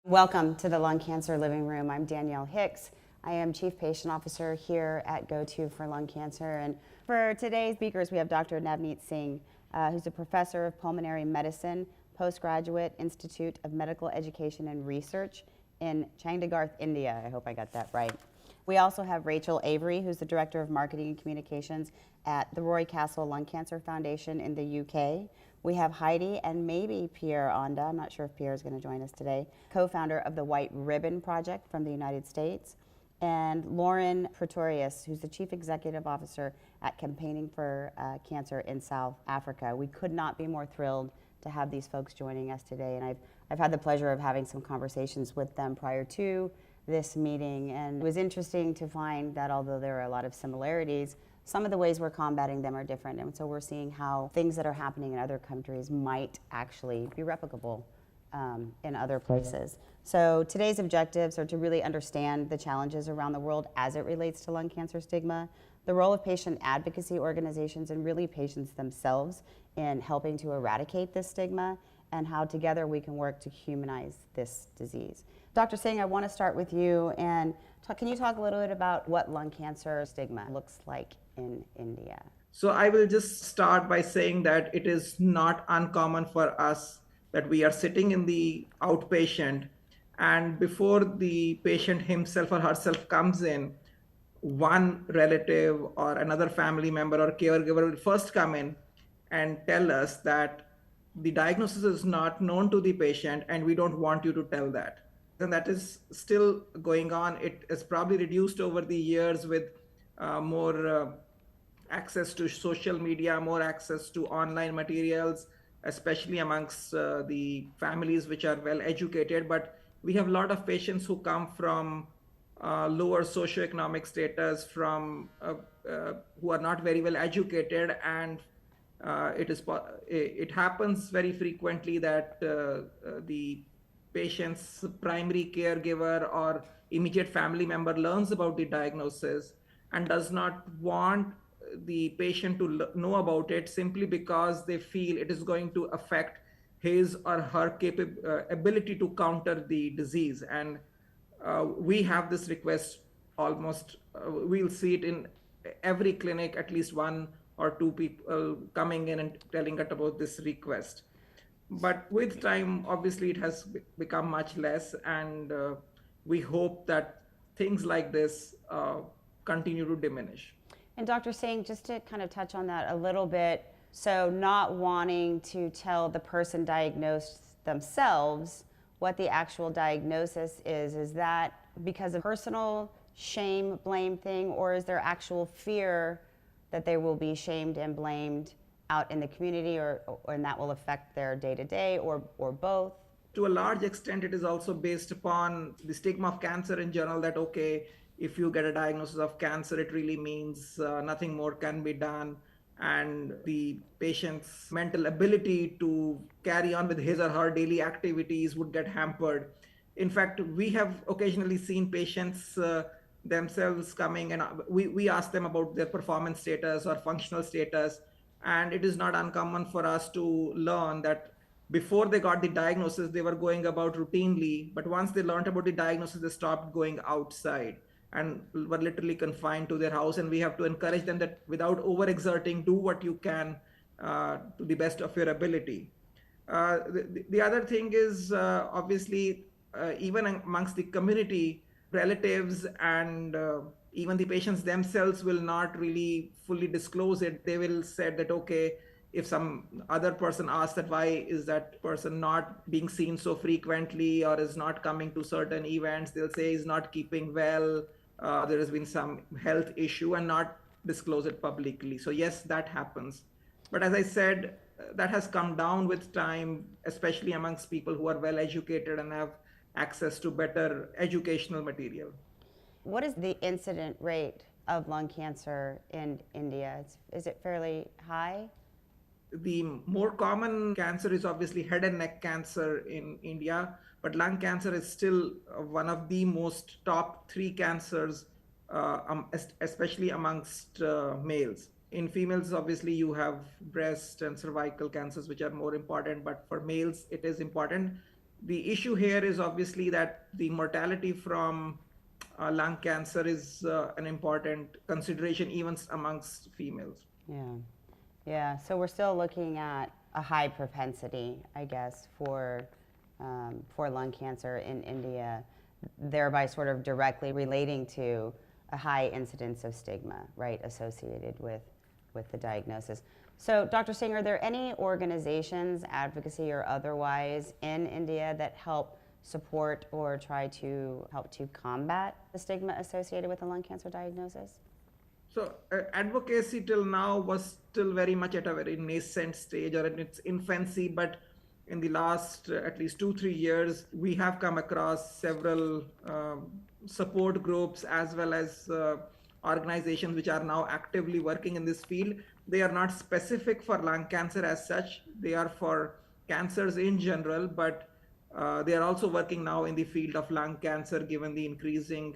Welcome to the Lung Cancer Living Room. I'm Danielle Hicks. I am Chief Patient Officer here at GoTo for Lung Cancer. And for today's speakers, we have Dr. Navneet Singh, who's a professor of pulmonary medicine, postgraduate Institute of Medical Education and Research in Chandigarh, India. I hope I got that right. We also have Rachel Avery, who's the Director of Marketing and Communications at the Roy Castle Lung Cancer Foundation in the UK. We have Heidi and maybe Pierre Onda, I'm not sure if Pierre is going to join us today, co-founder of the White Ribbon Project from the United States, and Lauren Pretorius, who's the Chief Executive Officer at Campaigning for Cancer in South Africa. We could not be more thrilled to have these folks joining us today, and I've had the pleasure of having some conversations with them prior to this meeting, and it was interesting to find that although there are a lot of similarities, some of the ways we're combating them are different, and so we're seeing how things that are happening in other countries might actually be replicable in other places. So today's objectives are to really understand the challenges around the world as it relates to lung cancer stigma, the role of patient advocacy organizations and really patients themselves in helping to eradicate this stigma, and how together we can work to humanize this disease. Dr. Singh, I want to start with you, and can you talk a little bit about what lung cancer stigma looks like in India? So I will just start by saying that it is not uncommon for us that we are sitting in the outpatient, and before the patient himself or herself comes in, one relative or another family member or caregiver will first come in and tell us that the diagnosis is not known to the patient and we don't want you to tell that. And that is still going on. It is probably reduced over the years with more access to social media, more access to online materials, especially amongst the families which are well educated. But we have a lot of patients who come from lower socioeconomic status, from who are not very well educated, and it happens very frequently that the patient's primary caregiver or immediate family member learns about the diagnosis and does not want the patient to know about it simply because they feel it is going to affect his or her ability to counter the disease. And we have this request almost, we'll see it in every clinic, at least one or two people coming in and telling us about this request. But with time, obviously, it has become much less, and we hope that things like this continue to diminish. And Dr. Singh, just to kind of touch on that a little bit, so not wanting to tell the person diagnosed themselves what the actual diagnosis is that because of personal shame, blame thing, or is there actual fear that they will be shamed and blamed out in the community, and that will affect their day-to-day, or both? To a large extent, it is also based upon the stigma of cancer in general, that, okay, if you get a diagnosis of cancer, it really means nothing more can be done, and the patient's mental ability to carry on with his or her daily activities would get hampered. In fact, we have occasionally seen patients themselves coming, and we ask them about their performance status or functional status, and it is not uncommon for us to learn that before they got the diagnosis, they were going about routinely, but once they learned about the diagnosis, they stopped going outside and were literally confined to their house. And we have to encourage them that without overexerting, do what you can to the best of your ability. The other thing is obviously even amongst the community, relatives and even the patients themselves will not really fully disclose it. They will say that, okay, if some other person asks that why is that person not being seen so frequently or is not coming to certain events, they'll say he's not keeping well, there has been some health issue, and not disclose it publicly. So yes, that happens. But as I said, that has come down with time, especially amongst people who are well educated and have access to better educational material. What is the incident rate of lung cancer in India? Is it fairly high? The more common cancer is obviously head and neck cancer in India, but lung cancer is still one of the most top 3 cancers, especially amongst males. In females, obviously, you have breast and cervical cancers, which are more important, but for males, it is important. The issue here is obviously that the mortality from lung cancer is an important consideration even amongst females. Yeah. Yeah. So we're still looking at a high propensity, I guess, for lung cancer in India, thereby sort of directly relating to a high incidence of stigma, right, associated with the diagnosis. So, Dr. Singh, are there any organizations, advocacy or otherwise, in India that help support or try to help to combat the stigma associated with a lung cancer diagnosis? So advocacy till now was still very much at a very nascent stage or in its infancy, but in the last at least 2-3 years, we have come across several support groups as well as organizations which are now actively working in this field. They are not specific for lung cancer as such. They are for cancers in general, but they are also working now in the field of lung cancer, given the increasing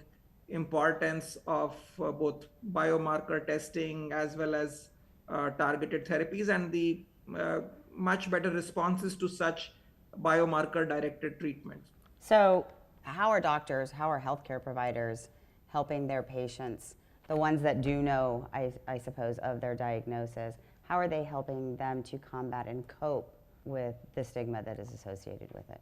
importance of both biomarker testing as well as targeted therapies and the much better responses to such biomarker directed treatments. So how are doctors, how are healthcare providers helping their patients, the ones that do know, I suppose, of their diagnosis, how are they helping them to combat and cope with the stigma that is associated with it?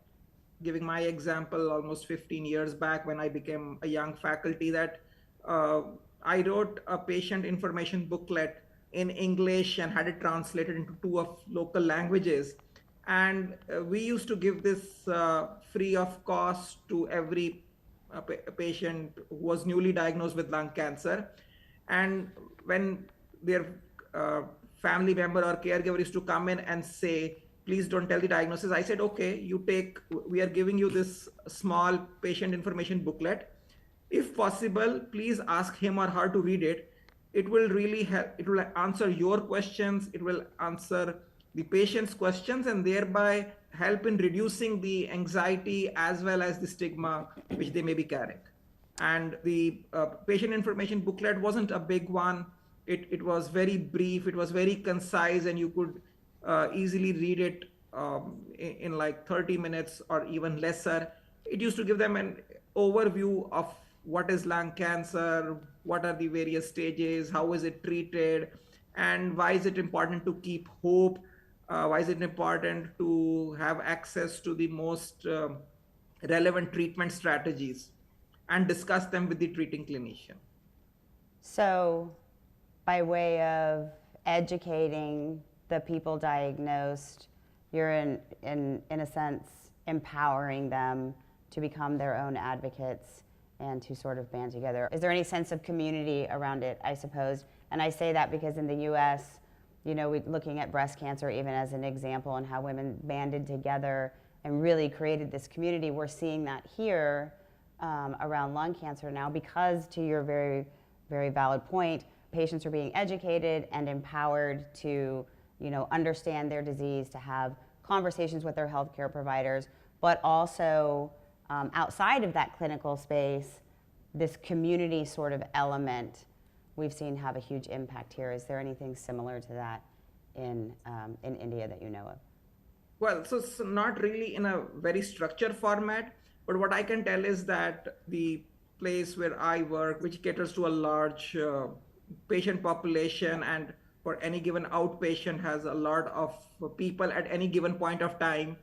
Giving my example, almost 15 years back when I became a young faculty, that I wrote a patient information booklet in English and had it translated into 2 of local languages. And we used to give this free of cost to every patient who was newly diagnosed with lung cancer. And when their family member or caregiver used to come in and say, please don't tell the diagnosis, I said, okay, we are giving you this small patient information booklet. If possible, please ask him or her to read it. It will really help. It will answer your questions. It will answer the patient's questions and thereby help in reducing the anxiety as well as the stigma which they may be carrying. And the patient information booklet wasn't a big one. It was very brief. It was very concise, and you could easily read it in like 30 minutes or even lesser. It used to give them an overview of what is lung cancer, what are the various stages, how is it treated, and why is it important to keep hope, why is it important to have access to the most relevant treatment strategies and discuss them with the treating clinician. So by way of educating the people diagnosed, you're in a sense empowering them to become their own advocates and to sort of band together. Is there any sense of community around it, I suppose? And I say that because in the US, you know, looking at breast cancer even as an example and how women banded together and really created this community, we're seeing that here around lung cancer now because, to your very, very valid point, patients are being educated and empowered to, you know, understand their disease, to have conversations with their healthcare providers, but also outside of that clinical space, this community sort of element we've seen have a huge impact here. Is there anything similar to that in India that you know of? Well, so not really in a very structured format, but what I can tell is that the place where I work, which caters to a large patient population and for any given outpatient has a lot of people at any given point of time,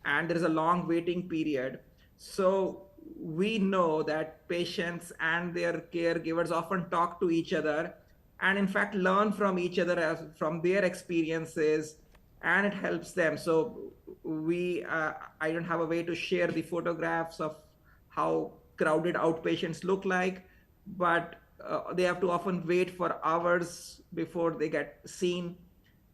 and there is a long waiting period. So we know that patients and their caregivers often talk to each other and in fact learn from each other from their experiences, and it helps them. So I don't have a way to share the photographs of how crowded outpatients look like, but they have to often wait for hours before they get seen.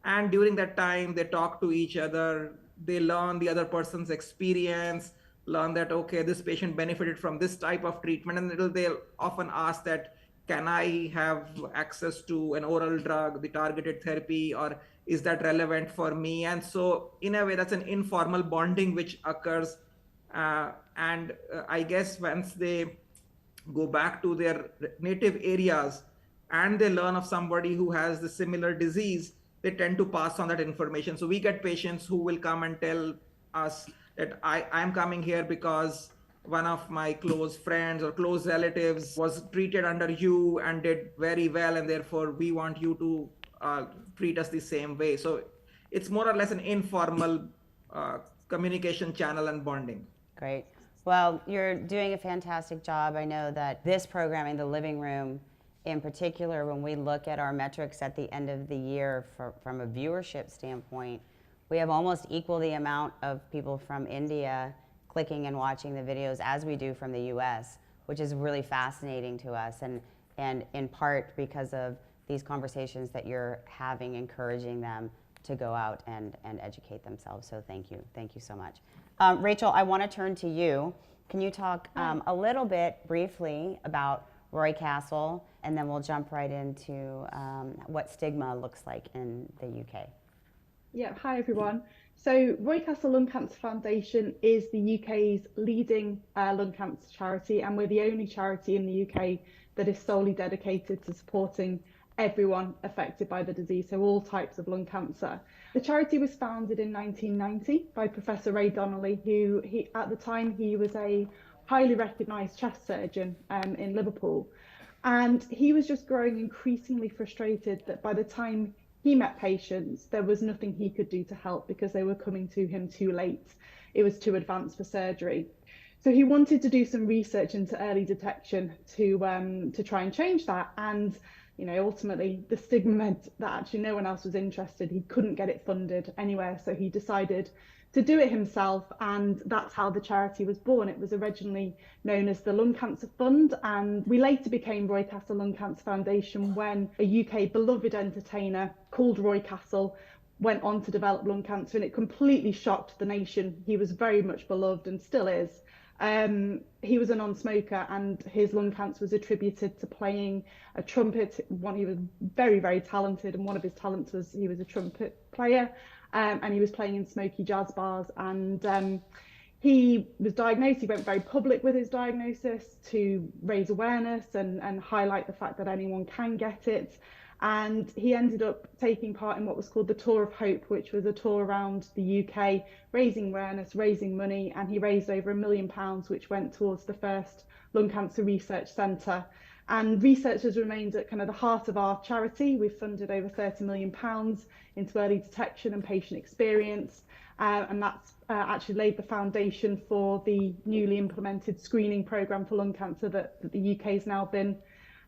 And during that time, they talk to each other, they learn the other person's experience, learn that, okay, this patient benefited from this type of treatment, and they'll often ask that, can I have access to an oral drug, the targeted therapy, or is that relevant for me? And so in a way, that's an informal bonding which occurs. And I guess once they go back to their native areas and they learn of somebody who has the similar disease, they tend to pass on that information. So we get patients who will come and tell us that I'm coming here because one of my close friends or close relatives was treated under you and did very well, and therefore we want you to treat us the same way. So it's more or less an informal communication channel and bonding. Great. Well, you're doing a fantastic job. I know that this programming, the Living Room in particular, when we look at our metrics at the end of the year from a viewership standpoint, we have almost equal the amount of people from India clicking and watching the videos as we do from the US, which is really fascinating to us, and in part because of these conversations that you're having, encouraging them to go out and educate themselves. So thank you so much. Rachel, I want to turn to you. Can you talk a little bit briefly about Roy Castle, and then we'll jump right into what stigma looks like in the UK. Yeah, hi everyone. So Roy Castle Lung Cancer Foundation is the UK's leading lung cancer charity, and we're the only charity in the UK that is solely dedicated to supporting everyone affected by the disease, so all types of lung cancer. The charity was founded in 1990 by Professor Ray Donnelly, who at the time he was a highly recognised chest surgeon in Liverpool, and he was just growing increasingly frustrated that by the time he met patients, there was nothing he could do to help because they were coming to him too late. It was too advanced for surgery. So he wanted to do some research into early detection to try and change that. And ultimately the stigma meant that actually no one else was interested. He couldn't get it funded anywhere, so he decided to do it himself, and that's how the charity was born. It was originally known as the Lung Cancer Fund, and we later became Roy Castle Lung Cancer Foundation when a UK beloved entertainer called Roy Castle went on to develop lung cancer, and it completely shocked the nation. He was very much beloved and still is. He was a non-smoker, and his lung cancer was attributed to playing a trumpet. He was very, very talented, and one of his talents was he was a trumpet player. And he was playing in smoky jazz bars, and he was diagnosed. He went very public with his diagnosis to raise awareness and highlight the fact that anyone can get it. And he ended up taking part in what was called the Tour of Hope, which was a tour around the UK, raising awareness, raising money, and he raised over £1 million, which went towards the first lung cancer research centre. And research has remained at kind of the heart of our charity. We've funded over £30 million into early detection and patient experience. And that's actually laid the foundation for the newly implemented screening programme for lung cancer that the UK has now been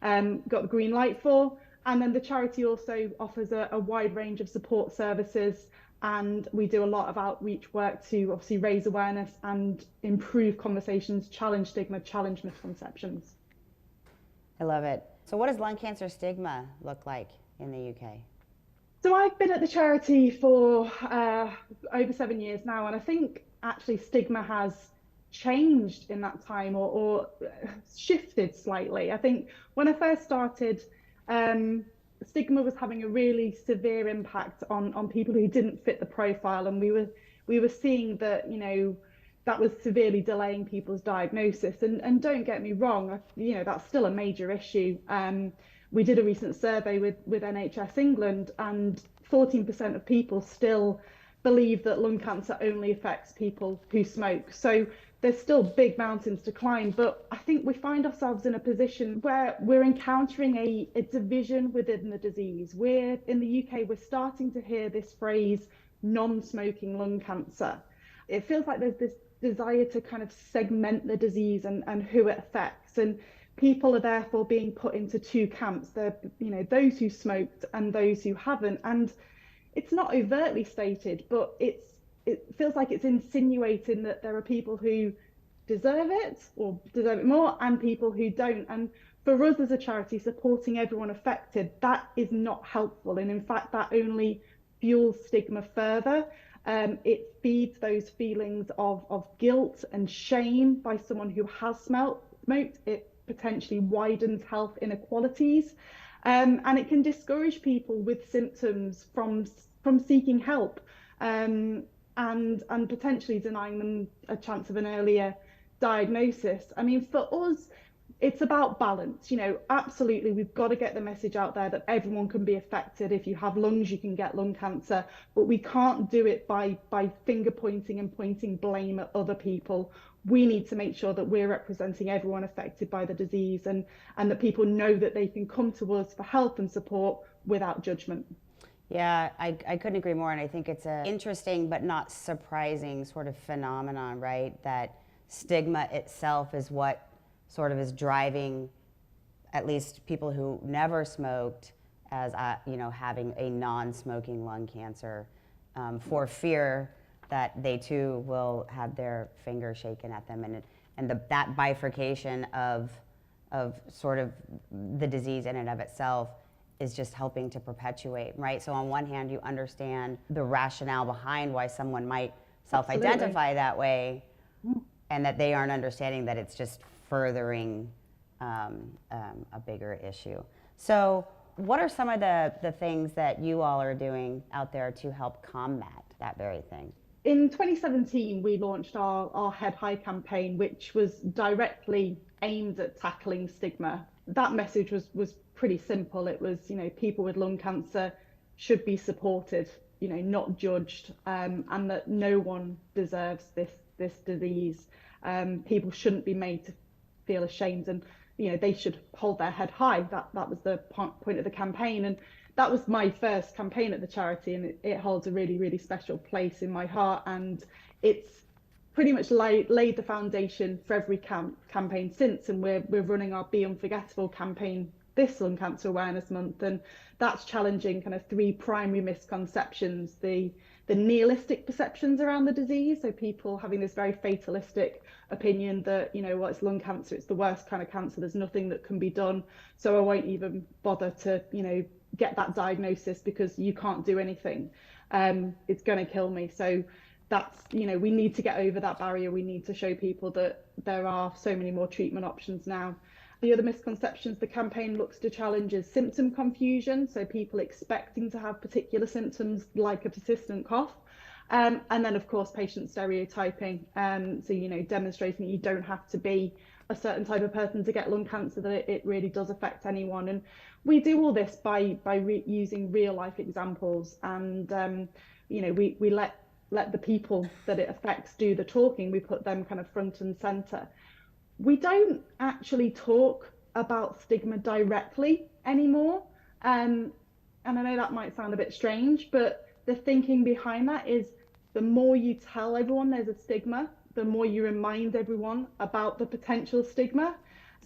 got the green light for. And then the charity also offers a wide range of support services, and we do a lot of outreach work to obviously raise awareness and improve conversations, challenge stigma, challenge misconceptions. I love it. So what does lung cancer stigma look like in the UK? So I've been at the charity for over 7 years now, and I think actually stigma has changed in that time or shifted slightly. I think when I first started, stigma was having a really severe impact on people who didn't fit the profile, and we were seeing that that was severely delaying people's diagnosis. And don't get me wrong, that's still a major issue. We did a recent survey with NHS England, and 14% of people still believe that lung cancer only affects people who smoke. So there's still big mountains to climb, but I think we find ourselves in a position where we're encountering a division within the disease. In the UK, we're starting to hear this phrase, non-smoking lung cancer. It feels like there's this desire to kind of segment the disease and who it affects, and people are therefore being put into two camps. They're those who smoked and those who haven't, and it's not overtly stated, but it feels like it's insinuating that there are people who deserve it or deserve it more and people who don't. And for us as a charity, supporting everyone affected, that is not helpful, and in fact that only fuels stigma further. It feeds those feelings of guilt and shame by someone who has smoked. It potentially widens health inequalities, and it can discourage people with symptoms from seeking help, and potentially denying them a chance of an earlier diagnosis. I mean, for us, it's about balance. Absolutely, we've got to get the message out there that everyone can be affected. If you have lungs, you can get lung cancer, but we can't do it by finger pointing and pointing blame at other people. We need to make sure that we're representing everyone affected by the disease, and that people know that they can come to us for help and support without judgment. Yeah, I couldn't agree more, and I think it's an interesting but not surprising sort of phenomenon, right? That stigma itself is what sort of is driving at least people who never smoked as having a non-smoking lung cancer, for fear that they too will have their finger shaken at them, and that bifurcation of sort of the disease in and of itself is just helping to perpetuate, right? So on one hand, you understand the rationale behind why someone might self-identify that way, and that they aren't understanding that it's just furthering a bigger issue. So what are some of the things that you all are doing out there to help combat that very thing? In 2017, we launched our Head High campaign, which was directly aimed at tackling stigma. That message was pretty simple. It was, people with lung cancer should be supported, not judged, and that no one deserves this disease. People shouldn't be made to feel ashamed, and they should hold their head high. That was the point of the campaign, and that was my first campaign at the charity, and it holds a really, really special place in my heart, and it's pretty much laid the foundation for every campaign since. And we're running our Be Unforgettable campaign this Lung Cancer Awareness Month, and that's challenging kind of three primary misconceptions: the nihilistic perceptions around the disease, so people having this very fatalistic opinion that it's lung cancer, it's the worst kind of cancer, there's nothing that can be done, so I won't even bother to get that diagnosis because you can't do anything, it's going to kill me. So that's we need to get over that barrier. We need to show people that there are so many more treatment options now. The other misconceptions the campaign looks to challenge is symptom confusion, so people expecting to have particular symptoms like a persistent cough, and then of course patient stereotyping, so demonstrating that you don't have to be a certain type of person to get lung cancer, that it really does affect anyone. And we do all this by using real life examples, and we let the people that it affects do the talking. We put them kind of front and center. We don't actually talk about stigma directly anymore, and I know that might sound a bit strange, but the thinking behind that is the more you tell everyone there's a stigma, the more you remind everyone about the potential stigma.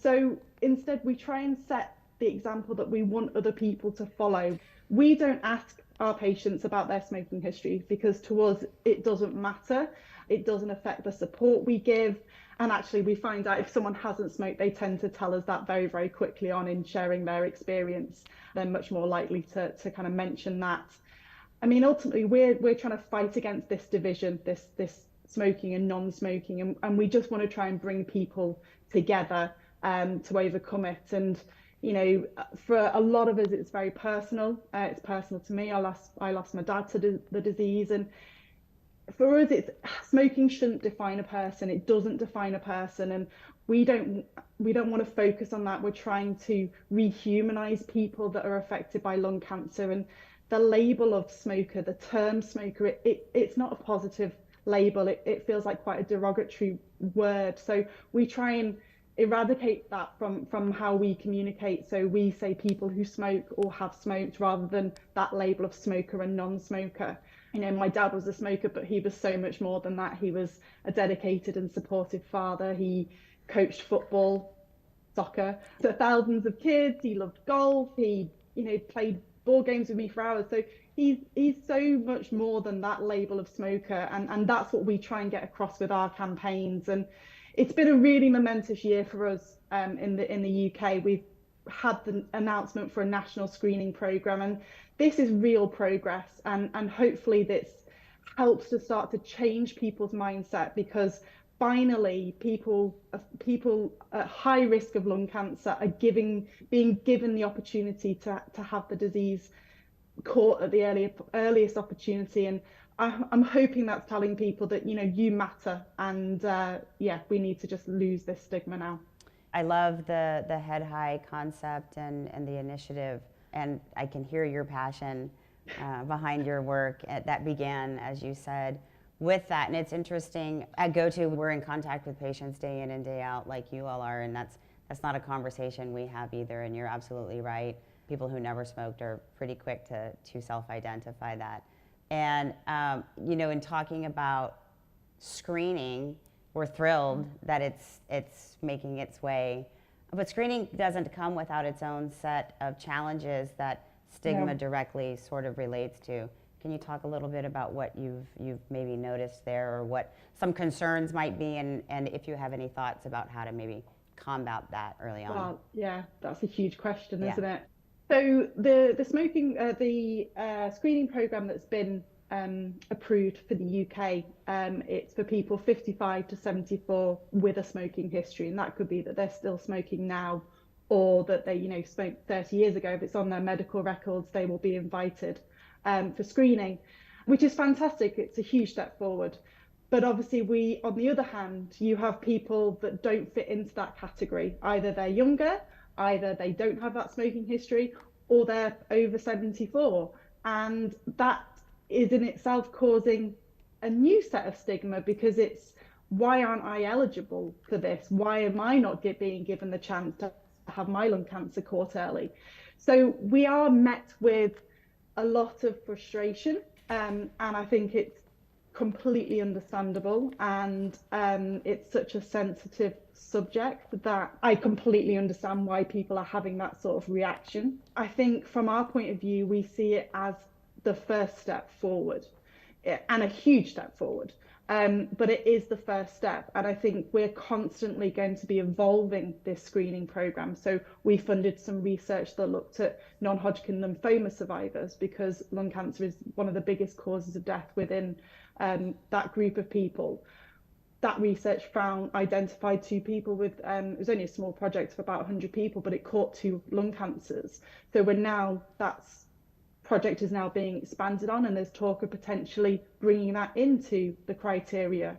So instead, we try and set the example that we want other people to follow. We don't ask our patients about their smoking history because to us, it doesn't matter. It doesn't affect the support we give. And actually, we find out if someone hasn't smoked, they tend to tell us that very, very quickly on in sharing their experience. They're much more likely to kind of mention that. I mean, ultimately, we're trying to fight against this division, this smoking and non-smoking, and we just want to try and bring people together to overcome it. And for a lot of us, it's very personal. It's personal to me. I lost my dad to the disease, and for us, smoking shouldn't define a person. It doesn't define a person, and we don't want to focus on that. We're trying to rehumanize people that are affected by lung cancer, and the label of smoker, the term smoker, it's not a positive label. It feels like quite a derogatory word. So we try and eradicate that from how we communicate. So we say people who smoke or have smoked rather than that label of smoker and non-smoker. My dad was a smoker, but he was so much more than that. He was a dedicated and supportive father. He coached football, soccer to thousands of kids. He loved golf. He, played board games with me for hours. So he's so much more than that label of smoker. And that's what we try and get across with our campaigns. And it's been a really momentous year for us in the UK. We've had the announcement for a national screening programme, and this is real progress, and hopefully this helps to start to change people's mindset, because finally people at high risk of lung cancer are being given the opportunity to have the disease caught at the earliest opportunity. And I'm hoping that's telling people that you matter, and we need to just lose this stigma now. I love the head high concept and the initiative, and I can hear your passion behind your work that began, as you said, with that. And it's interesting, at GoTo, we're in contact with patients day in and day out like you all are, and that's not a conversation we have either, and you're absolutely right. People who never smoked are pretty quick to self-identify that. And, in talking about screening, we're thrilled that it's making its way. But screening doesn't come without its own set of challenges that stigma directly sort of relates to. Can you talk a little bit about what you've maybe noticed there, or what some concerns might be, and if you have any thoughts about how to maybe combat that early on? Well, yeah, that's a huge question, isn't it? So the smoking, the screening program that's been approved for the UK, it's for people 55 to 74 with a smoking history, and that could be that they're still smoking now, or that they smoked 30 years ago. If it's on their medical records, they will be invited for screening, which is fantastic. It's a huge step forward. But obviously, on the other hand, you have people that don't fit into that category. Either they're younger, either they don't have that smoking history, or they're over 74. And that is in itself causing a new set of stigma, because it's, why aren't I eligible for this? Why am I not being given the chance to have my lung cancer caught early? So we are met with a lot of frustration, and I think it's completely understandable, and it's such a sensitive subject that I completely understand why people are having that sort of reaction. I think from our point of view, we see it as the first step forward, and a huge step forward, but it is the first step, and I think we're constantly going to be evolving this screening program. So we funded some research that looked at non-Hodgkin lymphoma survivors, because lung cancer is one of the biggest causes of death within that group of people. That research identified 2 people with, it was only a small project of about 100 people, but it caught 2 lung cancers. So that project is now being expanded on, and there's talk of potentially bringing that into the criteria.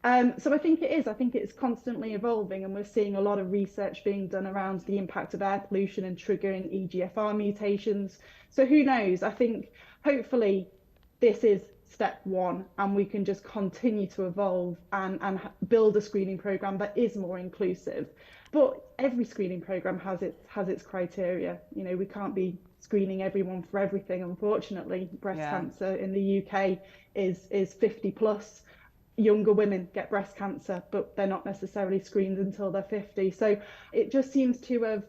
So I think it's constantly evolving, and we're seeing a lot of research being done around the impact of air pollution and triggering EGFR mutations. So who knows? I think hopefully this is step one, and we can just continue to evolve and build a screening program that is more inclusive. But every screening program has its criteria. We can't be screening everyone for everything, unfortunately. Breast cancer in the UK is 50 plus. Younger women get breast cancer, but they're not necessarily screened until they're 50. So it just seems to have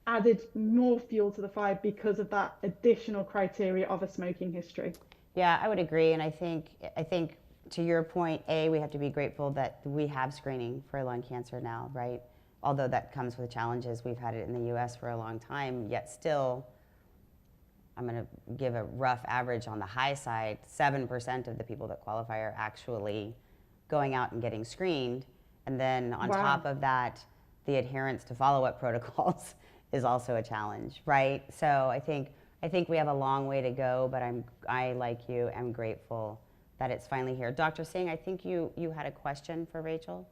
added more fuel to the fire because of that additional criteria of a smoking history. Yeah, I would agree, and I think to your point, we have to be grateful that we have screening for lung cancer now, right? Although that comes with challenges. We've had it in the U.S. for a long time, yet still, I'm going to give a rough average on the high side, 7% of the people that qualify are actually going out and getting screened. And then on top of that, the adherence to follow-up protocols is also a challenge, right? So I think we have a long way to go, but I, like you, am grateful that it's finally here. Dr. Singh, I think you had a question for Rachel?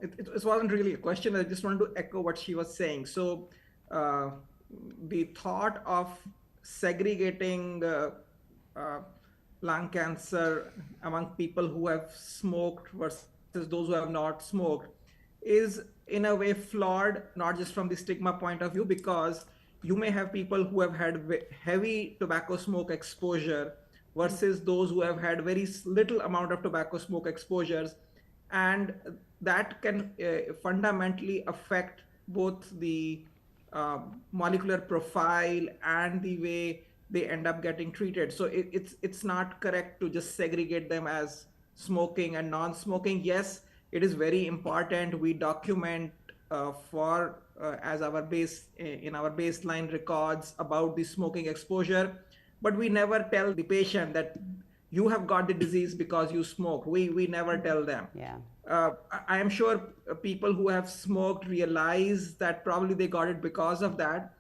It wasn't really a question. I just wanted to echo what she was saying. So the thought of segregating lung cancer among people who have smoked versus those who have not smoked is in a way flawed, not just from the stigma point of view, because you may have people who have had heavy tobacco smoke exposure versus those who have had very little amount of tobacco smoke exposures, and that can fundamentally affect both the molecular profile and the way they end up getting treated. So it's not correct to just segregate them as smoking and non-smoking. Yes, it is very important we document as our in our baseline records about the smoking exposure, but we never tell the patient that you have got the disease because you smoke. We never tell them. Yeah. I am sure people who have smoked realize that probably they got it because of that,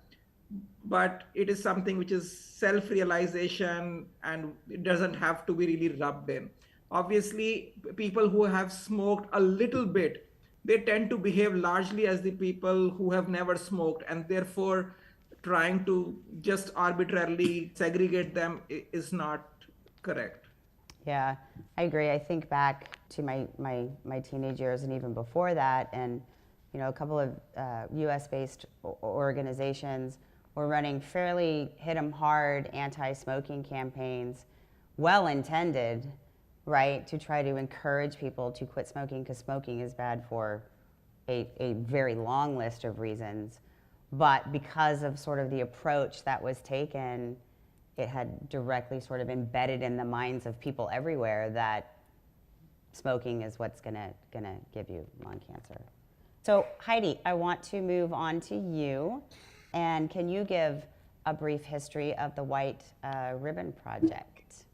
but it is something which is self-realization, and it doesn't have to be really rubbed in. Obviously, people who have smoked a little bit they tend to behave largely as the people who have never smoked, and therefore trying to just arbitrarily segregate them is not correct. Yeah, I agree. I think back to my teenage years and even before that, and a couple of U.S.-based organizations were running fairly hit 'em hard anti-smoking campaigns, well-intended, right, to try to encourage people to quit smoking because smoking is bad for a very long list of reasons. But because of sort of the approach that was taken, it had directly sort of embedded in the minds of people everywhere that smoking is what's gonna give you lung cancer. So Heidi, I want to move on to you, and can you give a brief history of the White Ribbon Project?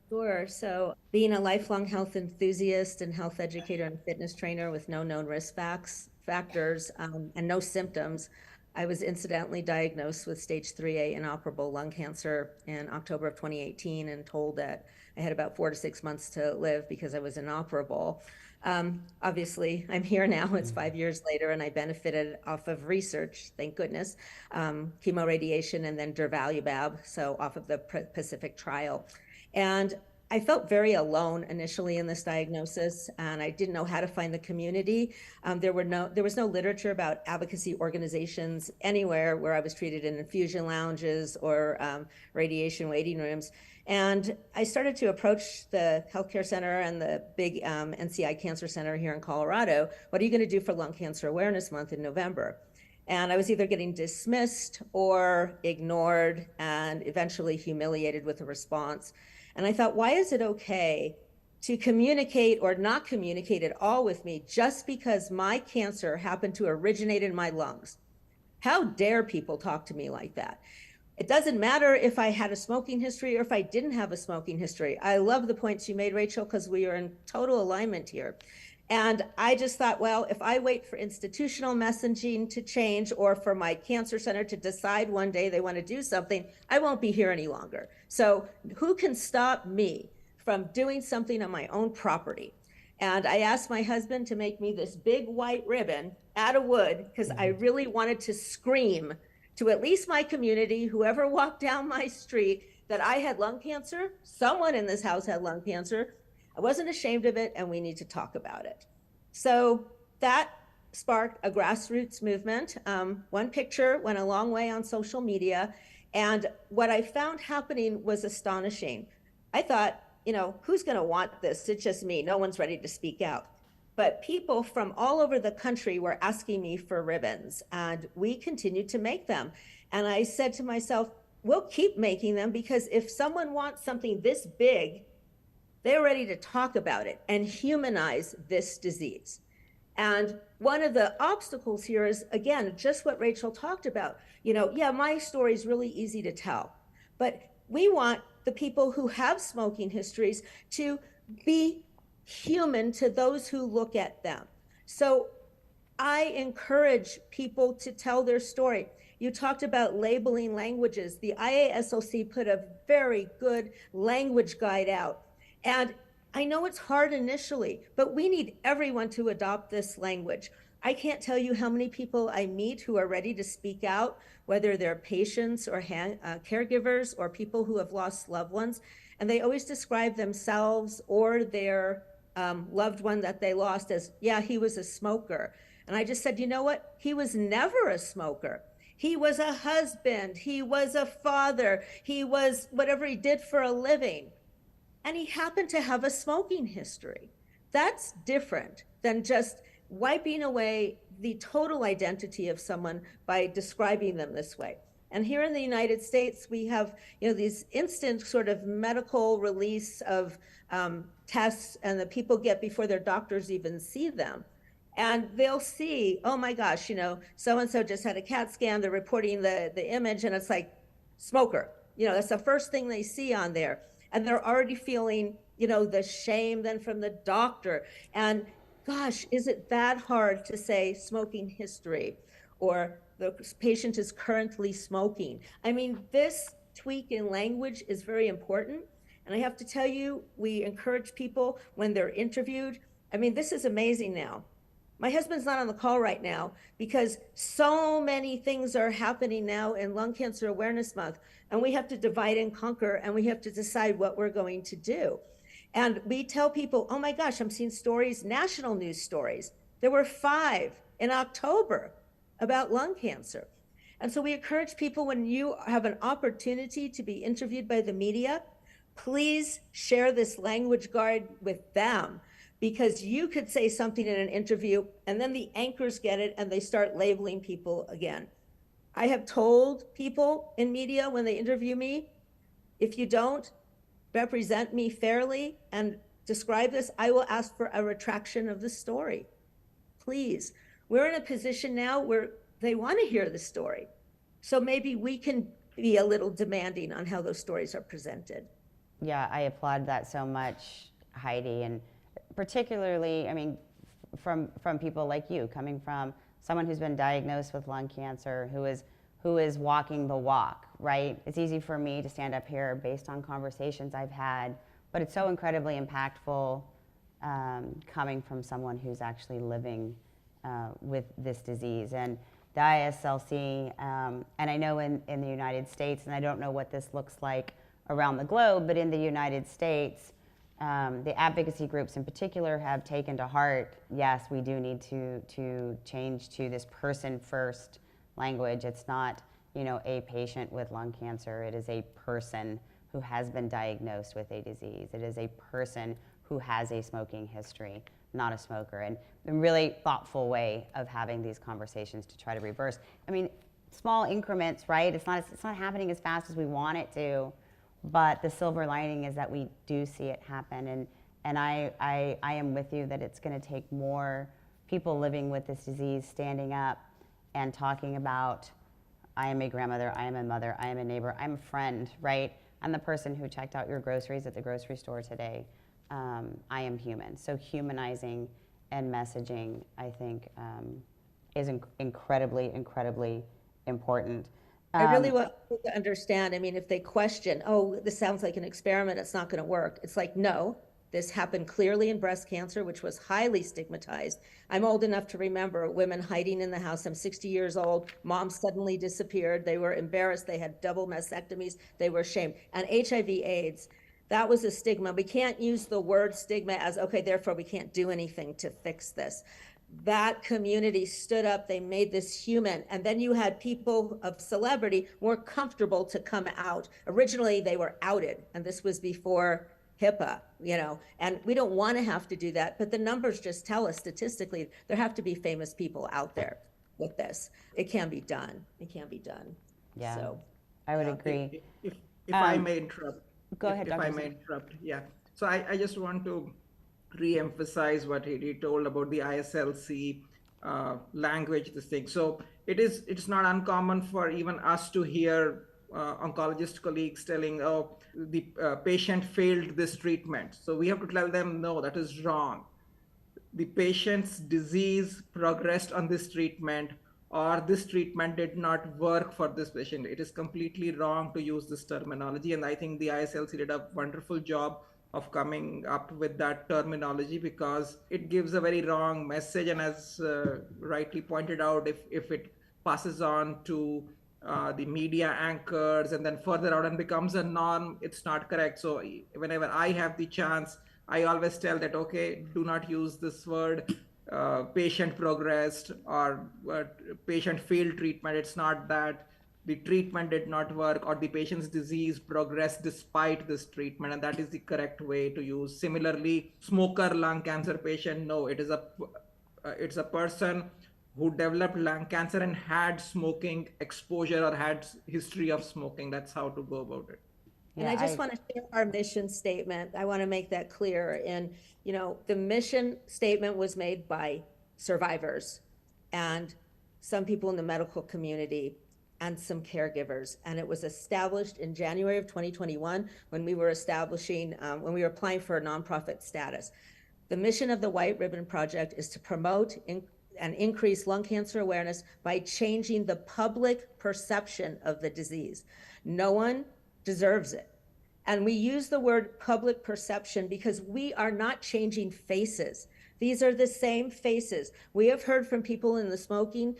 Sure. So being a lifelong health enthusiast and health educator and fitness trainer with no known risk factors and no symptoms, I was incidentally diagnosed with stage 3A inoperable lung cancer in October of 2018 and told that I had about 4 to 6 months to live because I was inoperable. Obviously, I'm here now. It's 5 years later, and I benefited off of research, thank goodness, chemoradiation and then durvalumab, so off of the Pacific trial. And I felt very alone initially in this diagnosis, and I didn't know how to find the community. There was no literature about advocacy organizations anywhere where I was treated in infusion lounges or radiation waiting rooms. And I started to approach the healthcare center and the big NCI Cancer Center here in Colorado. What are you going to do for Lung Cancer Awareness Month in November? And I was either getting dismissed or ignored and eventually humiliated with a response. And I thought, why is it okay to communicate or not communicate at all with me just because my cancer happened to originate in my lungs? How dare people talk to me like that? It doesn't matter if I had a smoking history or if I didn't have a smoking history. I love the points you made, Rachel, because we are in total alignment here. And I just thought, well, if I wait for institutional messaging to change or for my cancer center to decide one day they want to do something, I won't be here any longer. So who can stop me from doing something on my own property? And I asked my husband to make me this big white ribbon out of wood because I really wanted to scream to at least my community, whoever walked down my street, that I had lung cancer. Someone in this house had lung cancer. I wasn't ashamed of it, and we need to talk about it. So that sparked a grassroots movement. One picture went a long way on social media, and what I found happening was astonishing. I thought, who's going to want this? It's just me. No one's ready to speak out. But people from all over the country were asking me for ribbons, and we continued to make them. And I said to myself, we'll keep making them because if someone wants something this big, they're ready to talk about it and humanize this disease. And one of the obstacles here is, again, just what Rachel talked about. My story is really easy to tell, but we want the people who have smoking histories to be human to those who look at them. So I encourage people to tell their story. You talked about labeling languages. The IASLC put a very good language guide out. And I know it's hard initially, but we need everyone to adopt this language. I can't tell you how many people I meet who are ready to speak out, whether they're patients or caregivers or people who have lost loved ones. And they always describe themselves or their loved one that they lost as, yeah, he was a smoker. And I just said, you know what? He was never a smoker. He was a husband. He was a father. He was whatever he did for a living. And he happened to have a smoking history. That's different than just wiping away the total identity of someone by describing them this way. And here in the United States, we have these instant sort of medical release of tests and that people get before their doctors even see them. And they'll see, oh my gosh, so-and-so just had a CAT scan, they're reporting the image, and it's like, smoker. That's the first thing they see on there. And they're already feeling, the shame then from the doctor. And gosh, is it that hard to say smoking history or the patient is currently smoking? I mean, this tweak in language is very important. And I have to tell you, we encourage people when they're interviewed. I mean, this is amazing now. My husband's not on the call right now because so many things are happening now in Lung Cancer Awareness Month, and we have to divide and conquer, and we have to decide what we're going to do. And we tell people, oh my gosh, I'm seeing stories, national news stories. There were 5 in October about lung cancer. And so we encourage people, when you have an opportunity to be interviewed by the media, please share this language guard with them, because you could say something in an interview and then the anchors get it and they start labeling people again. I have told people in media when they interview me, if you don't represent me fairly and describe this, I will ask for a retraction of the story. Please. We're in a position now where they want to hear the story. So maybe we can be a little demanding on how those stories are presented. Yeah, I applaud that so much, Heidi, and particularly, I mean, from people like you, coming from someone who's been diagnosed with lung cancer, who is walking the walk, right? It's easy for me to stand up here based on conversations I've had, but it's so incredibly impactful coming from someone who's actually living with this disease. And the ISLC, and I know in the United States, and I don't know what this looks like around the globe, but in the United States, the advocacy groups in particular have taken to heart, yes, we do need to change to this person-first language. It's not, you know, a patient with lung cancer. It is a person who has been diagnosed with a disease. It is a person who has a smoking history, not a smoker. And a really thoughtful way of having these conversations to try to reverse. I mean, small increments, right? It's not happening as fast as we want it to, but the silver lining is that we do see it happen. And I am with you that it's going to take more people living with this disease standing up and talking about, I am a grandmother, I am a mother, I am a neighbor, I'm a friend, right? I'm the person who checked out your groceries at the grocery store today. I am human. So humanizing and messaging, I think, is incredibly, incredibly important. I really want people to understand. I mean, if they question, oh, this sounds like an experiment, it's not going to work. It's like, no, this happened clearly in breast cancer, which was highly stigmatized. I'm old enough to remember women hiding in the house. I'm 60 years old. Mom suddenly disappeared. They were embarrassed. They had double mastectomies. They were ashamed. And HIV/AIDS, that was a stigma. We can't use the word stigma as, okay, therefore we can't do anything to fix this. That community stood up, they made this human, and then you had people of celebrity more comfortable to come out. Originally, they were outed, and this was before HIPAA, you know, and we don't want to have to do that, but the numbers just tell us statistically there have to be famous people out there with this. It can be done. It can be done. Yeah, so I would agree. If I may interrupt. Go ahead, If Dr. I may interrupt, yeah. So I just want to re-emphasize what he told about the ISLC language, this thing. So it's not uncommon for even us to hear oncologist colleagues telling, oh, the patient failed this treatment. So we have to tell them, no, that is wrong. The patient's disease progressed on this treatment, or this treatment did not work for this patient. It is completely wrong to use this terminology. And I think the ISLC did a wonderful job of coming up with that terminology, because it gives a very wrong message. And as rightly pointed out, if it passes on to the media anchors and then further out and becomes a norm, it's not correct. So whenever I have the chance, I always tell that, okay, do not use this word patient progressed or patient failed treatment. It's not that. The treatment did not work, or the patient's disease progressed despite this treatment, and that is the correct way to use. Similarly, smoker lung cancer patient, no, it's a person who developed lung cancer and had smoking exposure or had history of smoking. That's how to go about it. And I just want to share our mission statement. I want to make that clear. And, you know, the mission statement was made by survivors and some people in the medical community and some caregivers. And it was established in January of 2021 when we were when we were applying for a nonprofit status. The mission of the White Ribbon Project is to promote and increase lung cancer awareness by changing the public perception of the disease. No one deserves it. And we use the word public perception because we are not changing faces. These are the same faces. We have heard from people in the smoking,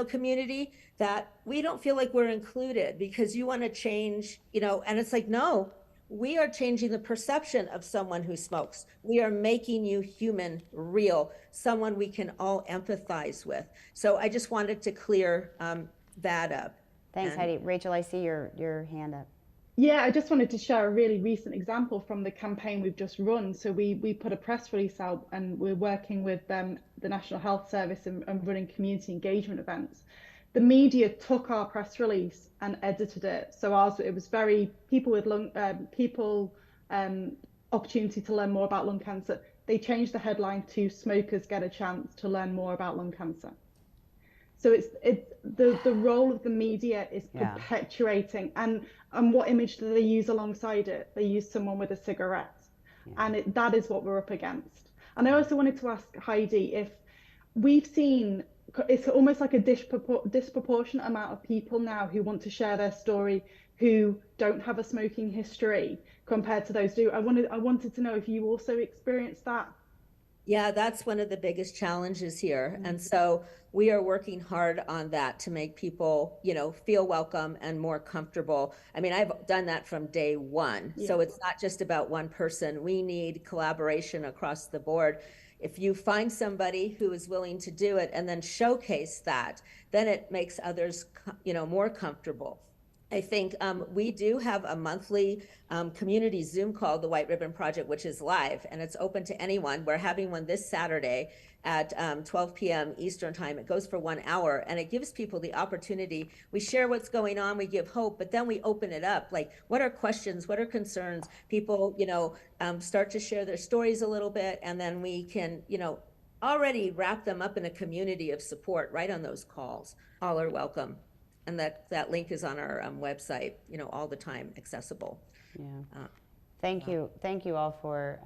community that we don't feel like we're included because you want to change, and it's like, no, we are changing the perception of someone who smokes. We are making you human, real, someone we can all empathize with. So I just wanted to clear that up. Thanks, Heidi. Rachel, I see your hand up. Yeah, I just wanted to share a really recent example from the campaign we've just run. So we put a press release out, and we're working with the National Health Service and running community engagement events. The media took our press release and edited it. So it was very people with opportunity to learn more about lung cancer. They changed the headline to "Smokers Get a Chance to Learn More About Lung Cancer." So it's the role of the media is perpetuating, and what image do they use alongside it? They use someone with a cigarette, and that is what we're up against. And I also wanted to ask Heidi if we've seen, it's almost like a disproportionate amount of people now who want to share their story who don't have a smoking history compared to those who do. I wanted to know if you also experienced that. Yeah, that's one of the biggest challenges here. And so we are working hard on that to make people, feel welcome and more comfortable. I mean, I've done that from day one. So it's not just about one person. We need collaboration across the board. If you find somebody who is willing to do it and then showcase that, then it makes others, more comfortable. I think we do have a monthly community Zoom called the White Ribbon Project, which is live and it's open to anyone. We're having one this Saturday at 12 p.m. Eastern time. It goes for 1 hour and it gives people the opportunity. We share what's going on, we give hope, but then we open it up. Like, what are questions? What are concerns? People, start to share their stories a little bit, and then we can, already wrap them up in a community of support right on those calls. All are welcome. And that link is on our website, all the time accessible. Yeah. Thank you all for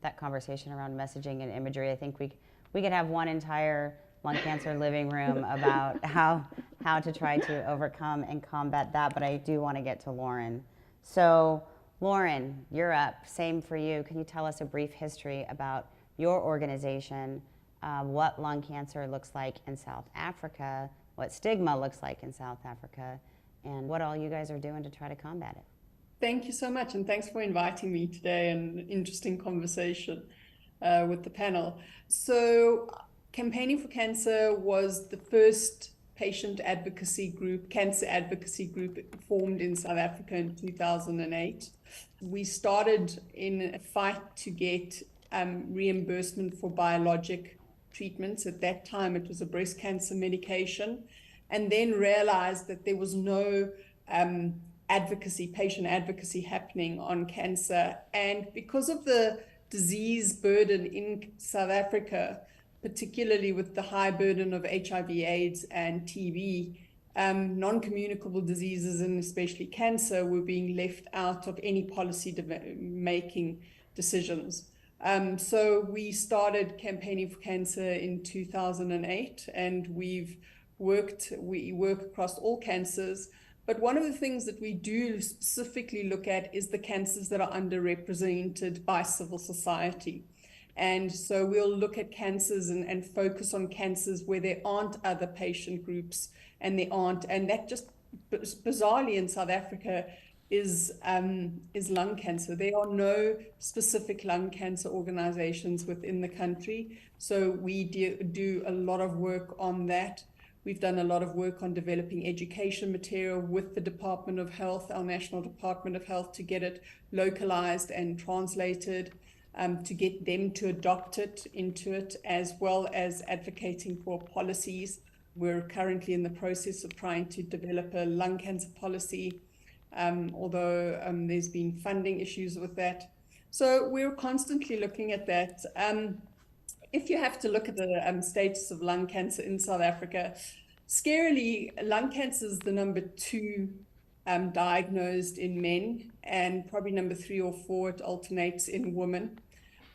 that conversation around messaging and imagery. I think we could have one entire lung cancer living room about how to try to overcome and combat that, but I do want to get to Lauren. So Lauren, you're up. Same for you. Can you tell us a brief history about your organization, what lung cancer looks like in South Africa, what stigma looks like in South Africa, and what all you guys are doing to try to combat it? Thank you so much, and thanks for inviting me today, and an interesting conversation with the panel. So Campaigning for Cancer was the first patient advocacy group, cancer advocacy group formed in South Africa in 2008. We started in a fight to get reimbursement for biologic treatments. At that time, it was a breast cancer medication, and then realized that there was no patient advocacy happening on cancer. And because of the disease burden in South Africa, particularly with the high burden of HIV/AIDS and TB, non-communicable diseases and especially cancer were being left out of any policy making decisions. So we started Campaigning for Cancer in 2008, and we work across all cancers. But one of the things that we do specifically look at is the cancers that are underrepresented by civil society. And so we'll look at cancers and focus on cancers where there aren't other patient groups, and that just bizarrely in South Africa is lung cancer. There are no specific lung cancer organizations within the country. So we do a lot of work on that. We've done a lot of work on developing education material with the Department of Health, our National Department of Health, to get it localized and translated, to get them to adopt it into it, as well as advocating for policies. We're currently in the process of trying to develop a lung cancer policy, although there's been funding issues with that. So we're constantly looking at that. If you have to look at the status of lung cancer in South Africa, scarily, lung cancer is the number 2 diagnosed in men, and probably number 3 or 4, it alternates in women,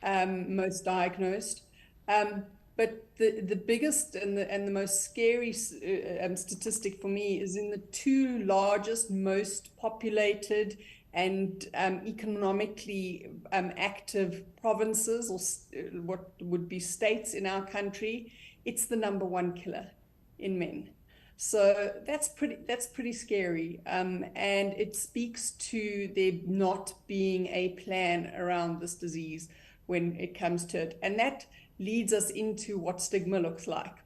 most diagnosed. But the biggest and the most scary statistic for me is in the 2 largest, most populated and economically active provinces, or what would be states in our country, it's the #1 killer in men. So that's pretty scary, and it speaks to there not being a plan around this disease when it comes to it, and that leads us into what stigma looks like.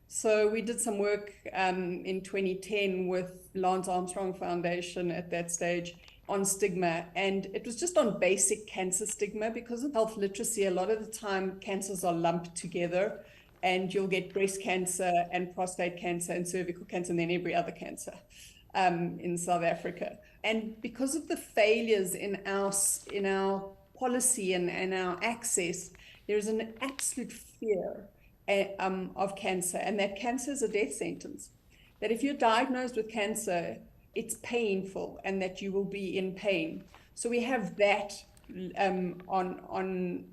So we did some work in 2010 with Lance Armstrong Foundation at that stage on stigma, and it was just on basic cancer stigma. Because of health literacy, a lot of the time cancers are lumped together, and you'll get breast cancer and prostate cancer and cervical cancer and then every other cancer in South Africa. And because of the failures in our policy and our access, there's an absolute fear of cancer, and that cancer is a death sentence. That if you're diagnosed with cancer, it's painful and that you will be in pain. So we have that on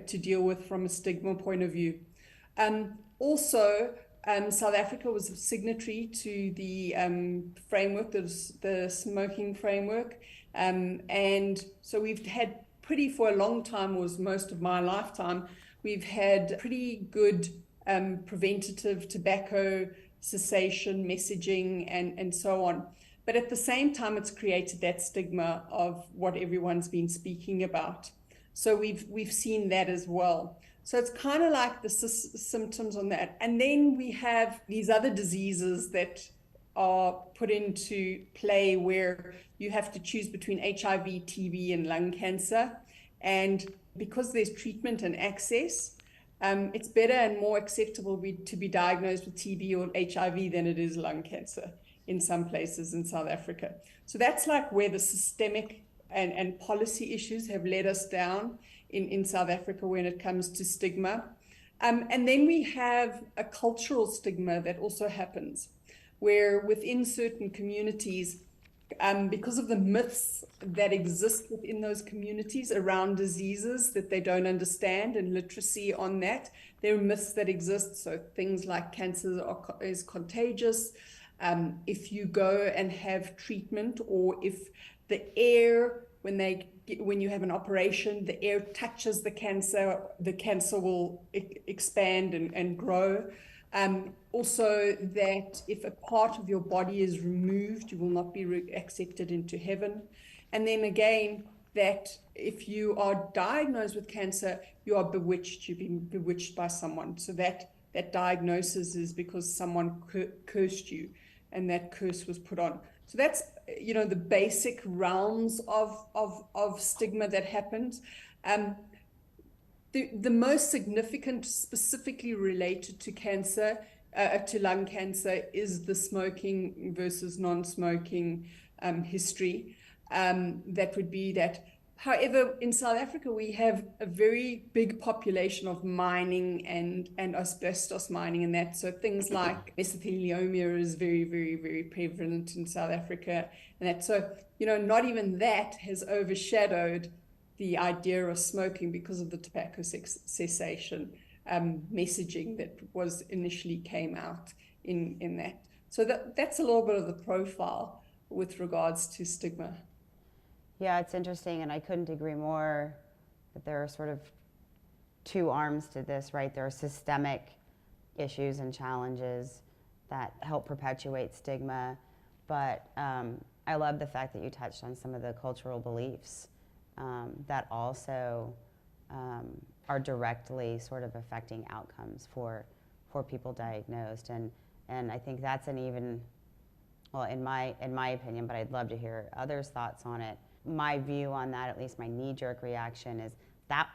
to deal with from a stigma point of view. Also, South Africa was a signatory to the framework, the smoking framework. And so we've had for a long time, was most of my lifetime, we've had pretty good preventative tobacco cessation messaging and so on. But at the same time, it's created that stigma of what everyone's been speaking about. So we've seen that as well. So it's kind of like the symptoms on that. And then we have these other diseases that are put into play where you have to choose between HIV, TB, and lung cancer. And because there's treatment and access, it's better and more acceptable to be diagnosed with TB or HIV than it is lung cancer in some places in South Africa. So that's like where the systemic and policy issues have led us down in South Africa when it comes to stigma. And then we have a cultural stigma that also happens, where within certain communities, because of the myths that exist within those communities around diseases that they don't understand and literacy on that, there are myths that exist. So things like cancer is contagious. If you go and have treatment, or if the air, when you have an operation, the air touches the cancer will expand and grow. Also, that if a part of your body is removed, you will not be accepted into heaven. And then again, that if you are diagnosed with cancer, you are bewitched, you've been bewitched by someone. So that diagnosis is because someone cursed you, and that curse was put on. So that's, the basic realms of stigma that happens. The most significant, specifically related to cancer, to lung cancer, is the smoking versus non-smoking history. That would be that. However, in South Africa, we have a very big population of mining and asbestos mining and that. So things like mesothelioma is very, very, very prevalent in South Africa. And that, so, not even that has overshadowed the idea of smoking because of the tobacco cessation messaging that was initially came out in that. So that's a little bit of the profile with regards to stigma. Yeah, it's interesting, and I couldn't agree more that there are sort of two arms to this, right? There are systemic issues and challenges that help perpetuate stigma, but I love the fact that you touched on some of the cultural beliefs that also are directly sort of affecting outcomes for people diagnosed, and I think that's an even, well, in my opinion, but I'd love to hear others' thoughts on it. My view on that, at least my knee-jerk reaction, is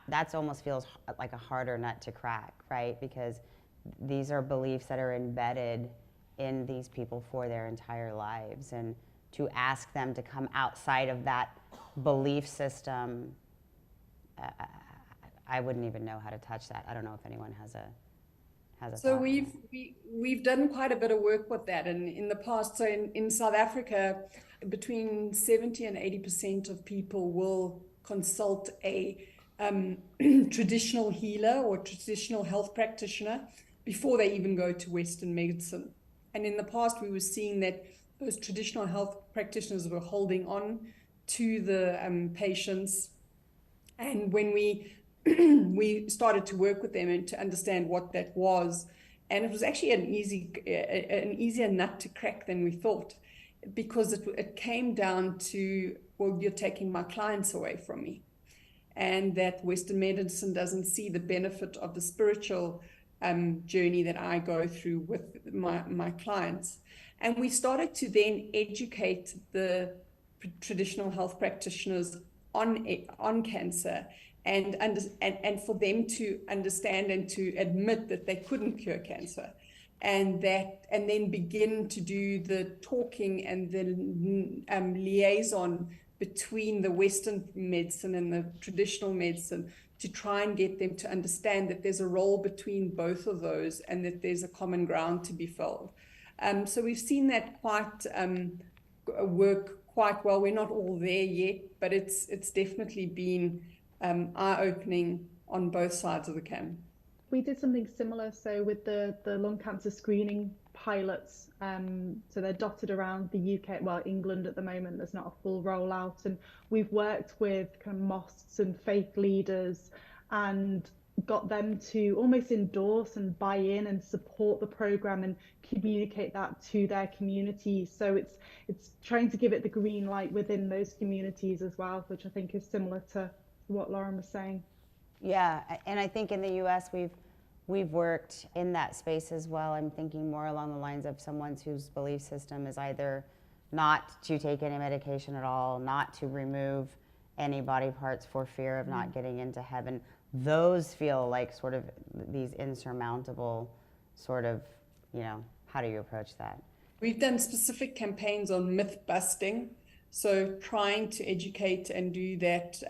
that's almost feels like a harder nut to crack, right? Because these are beliefs that are embedded in these people for their entire lives, and to ask them to come outside of that belief system, I wouldn't even know how to touch that. I don't know if anyone has a So thought. we've done quite a bit of work with that, and in the past, so in South Africa, between 70 and 80% of people will consult a traditional healer or traditional health practitioner before they even go to Western medicine. And in the past, we were seeing that those traditional health practitioners were holding on to the patients. And when we we started to work with them and to understand what that was, and it was actually an easier nut to crack than we thought, because it came down to, well, you're taking my clients away from me, and that Western medicine doesn't see the benefit of the spiritual journey that I go through with my clients. And we started to then educate the traditional health practitioners on cancer, and for them to understand and to admit that they couldn't cure cancer, and then begin to do the talking and the liaison between the Western medicine and the traditional medicine, to try and get them to understand that there's a role between both of those and that there's a common ground to be filled. So we've seen that work quite well. We're not all there yet, but it's definitely been eye-opening on both sides of the camp. We did something similar, so with the lung cancer screening pilots, so they're dotted around the UK, well, England at the moment, there's not a full rollout, and we've worked with kind of mosques and faith leaders and got them to almost endorse and buy in and support the program and communicate that to their communities. So it's trying to give it the green light within those communities as well, which I think is similar to what Lauren was saying. Yeah, and I think in the US we've worked in that space as well. I'm thinking more along the lines of someone whose belief system is either not to take any medication at all, not to remove any body parts for fear of not getting into heaven. Those feel like sort of these insurmountable sort of, how do you approach that? We've done specific campaigns on myth busting, so trying to educate and do that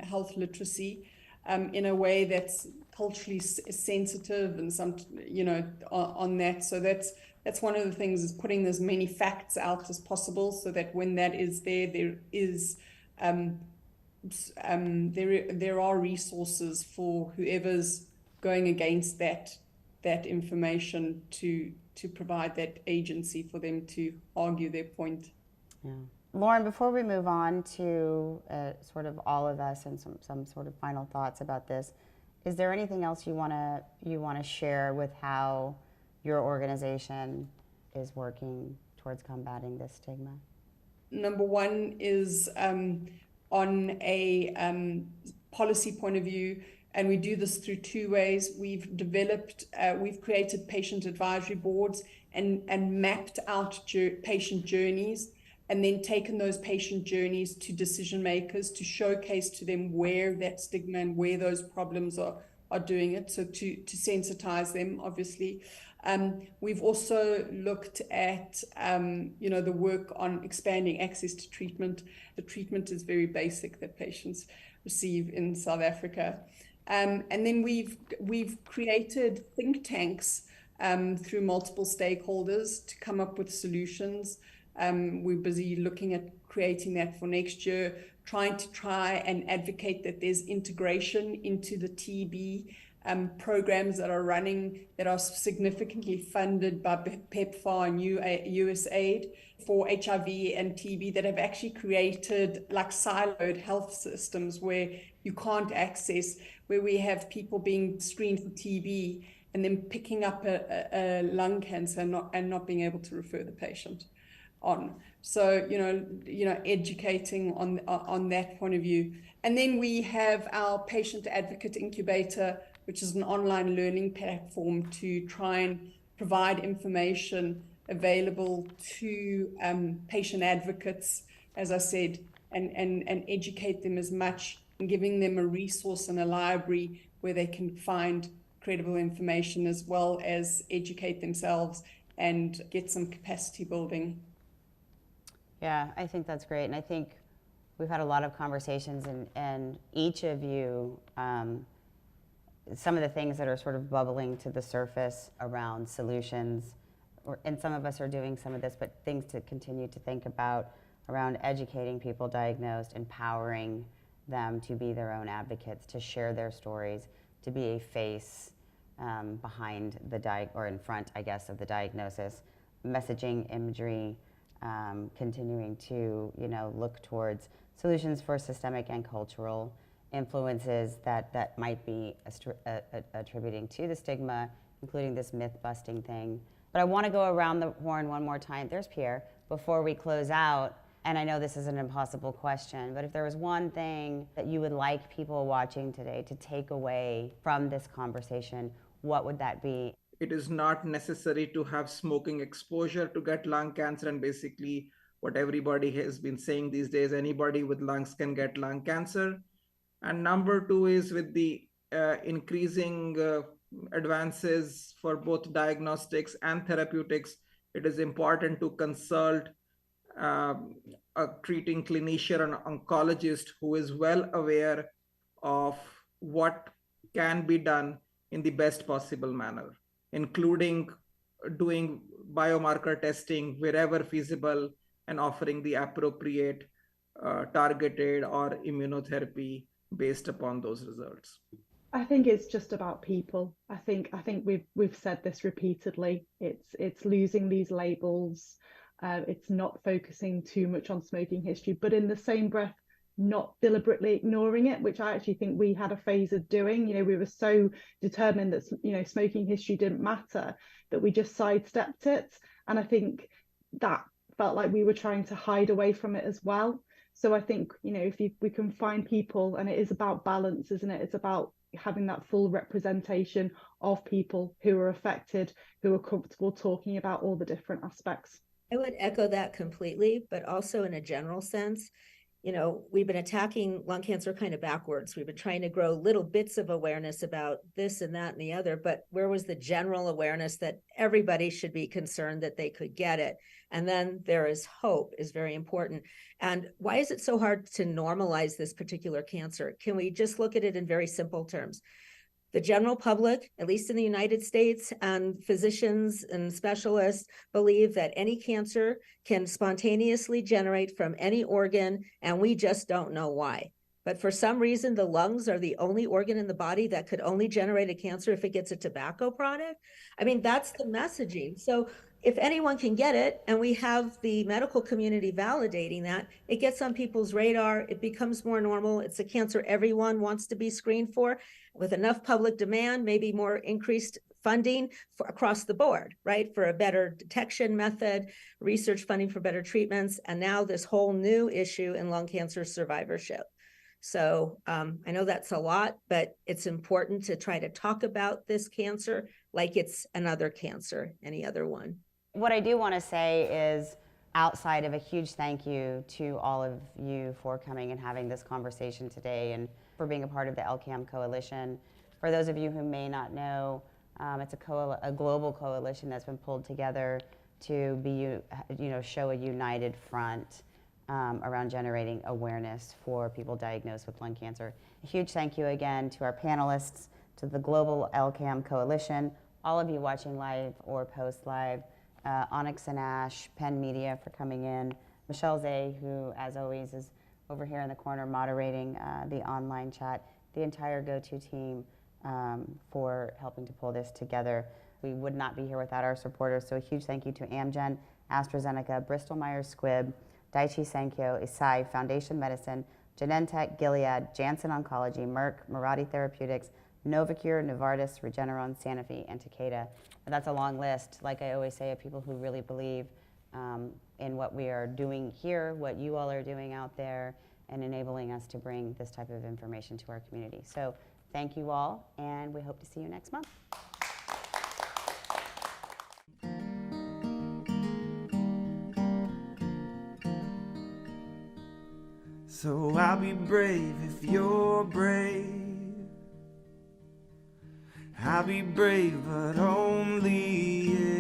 health literacy in a way that's culturally sensitive and on that. So that's one of the things, is putting as many facts out as possible, so that when that is there is there are resources for whoever's going against that information to provide that agency for them to argue their point. Yeah. Lauren, before we move on to sort of all of us and some sort of final thoughts about this, is there anything else you want to share with how your organization is working towards combating this stigma? Number one is on a policy point of view, and we do this through two ways. We've created patient advisory boards and mapped out patient journeys, and then taken those patient journeys to decision makers to showcase to them where that stigma and where those problems are doing it, so to sensitize them, obviously. We've also looked at the work on expanding access to treatment. The treatment is very basic that patients receive in South Africa. And then we've created think tanks through multiple stakeholders to come up with solutions. We're busy looking at creating that for next year, trying and advocate that there's integration into the TB programs that are running, that are significantly funded by PEPFAR and USAID for HIV and TB, that have actually created like siloed health systems where you can't access, where we have people being screened for TB and then picking up a lung cancer and not being able to refer the patient on. So, educating on that point of view. And then we have our patient advocate incubator, which is an online learning platform to try and provide information available to patient advocates, as I said, and educate them as much, and giving them a resource and a library where they can find credible information, as well as educate themselves and get some capacity building. Yeah, I think that's great. And I think we've had a lot of conversations, and each of you, some of the things that are sort of bubbling to the surface around solutions, and some of us are doing some of this, but things to continue to think about around educating people diagnosed, empowering them to be their own advocates, to share their stories, to be a face behind or in front, I guess, of the diagnosis, messaging, imagery, continuing to look towards solutions for systemic and cultural influences that might be attributing to the stigma, including this myth-busting thing. But I want to go around the horn one more time. There's Pierre. Before we close out, and I know this is an impossible question, but if there was one thing that you would like people watching today to take away from this conversation, what would that be? It is not necessary to have smoking exposure to get lung cancer, and basically what everybody has been saying these days, anybody with lungs can get lung cancer. And number two is with the increasing advances for both diagnostics and therapeutics, it is important to consult a treating clinician or oncologist who is well aware of what can be done in the best possible manner, including doing biomarker testing wherever feasible and offering the appropriate targeted or immunotherapy based upon those results. I think it's just about people. I think we've said this repeatedly. It's losing these labels. It's not focusing too much on smoking history, but in the same breath, not deliberately ignoring it, which I actually think we had a phase of doing. You know, we were so determined that, you know, smoking history didn't matter that we just sidestepped it. And I think that felt like we were trying to hide away from it as well. So I think, you know, if we can find people, and it is about balance, isn't it? It's about having that full representation of people who are affected, who are comfortable talking about all the different aspects. I would echo that completely, but also in a general sense. You know, we've been attacking lung cancer kind of backwards. We've been trying to grow little bits of awareness about this and that and the other, but where was the general awareness that everybody should be concerned that they could get it? And then there is hope is very important. And why is it so hard to normalize this particular cancer? Can we just look at it in very simple terms? The general public, at least in the United States, and physicians and specialists believe that any cancer can spontaneously generate from any organ, and we just don't know why. But for some reason, the lungs are the only organ in the body that could only generate a cancer if it gets a tobacco product. I mean, that's the messaging. So if anyone can get it, and we have the medical community validating that, it gets on people's radar, it becomes more normal. It's a cancer everyone wants to be screened for. With enough public demand, maybe more increased funding across the board, right? For a better detection method, research funding for better treatments, and now this whole new issue in lung cancer survivorship. So I know that's a lot, but it's important to try to talk about this cancer like it's another cancer, any other one. What I do want to say is, outside of a huge thank you to all of you for coming and having this conversation today and for being a part of the LCAM Coalition. For those of you who may not know, it's a global coalition that's been pulled together to be, show a united front around generating awareness for people diagnosed with lung cancer. A huge thank you again to our panelists, to the Global LCAM Coalition, all of you watching live or post-live, Onyx and Ash, Penn Media for coming in, Michelle Zay, who as always is over here in the corner moderating the online chat, the entire GoTo team for helping to pull this together. We would not be here without our supporters, so a huge thank you to Amgen, AstraZeneca, Bristol Myers Squibb, Daiichi Sankyo, Eisai, Foundation Medicine, Genentech, Gilead, Janssen Oncology, Merck, Mirati Therapeutics, Novacure, Novartis, Regeneron, Sanofi, and Takeda. And that's a long list, like I always say, of people who really believe in what we are doing here, what you all are doing out there, and enabling us to bring this type of information to our community. So thank you all, and we hope to see you next month. So I'll be brave if you're brave. I'll be brave, but only if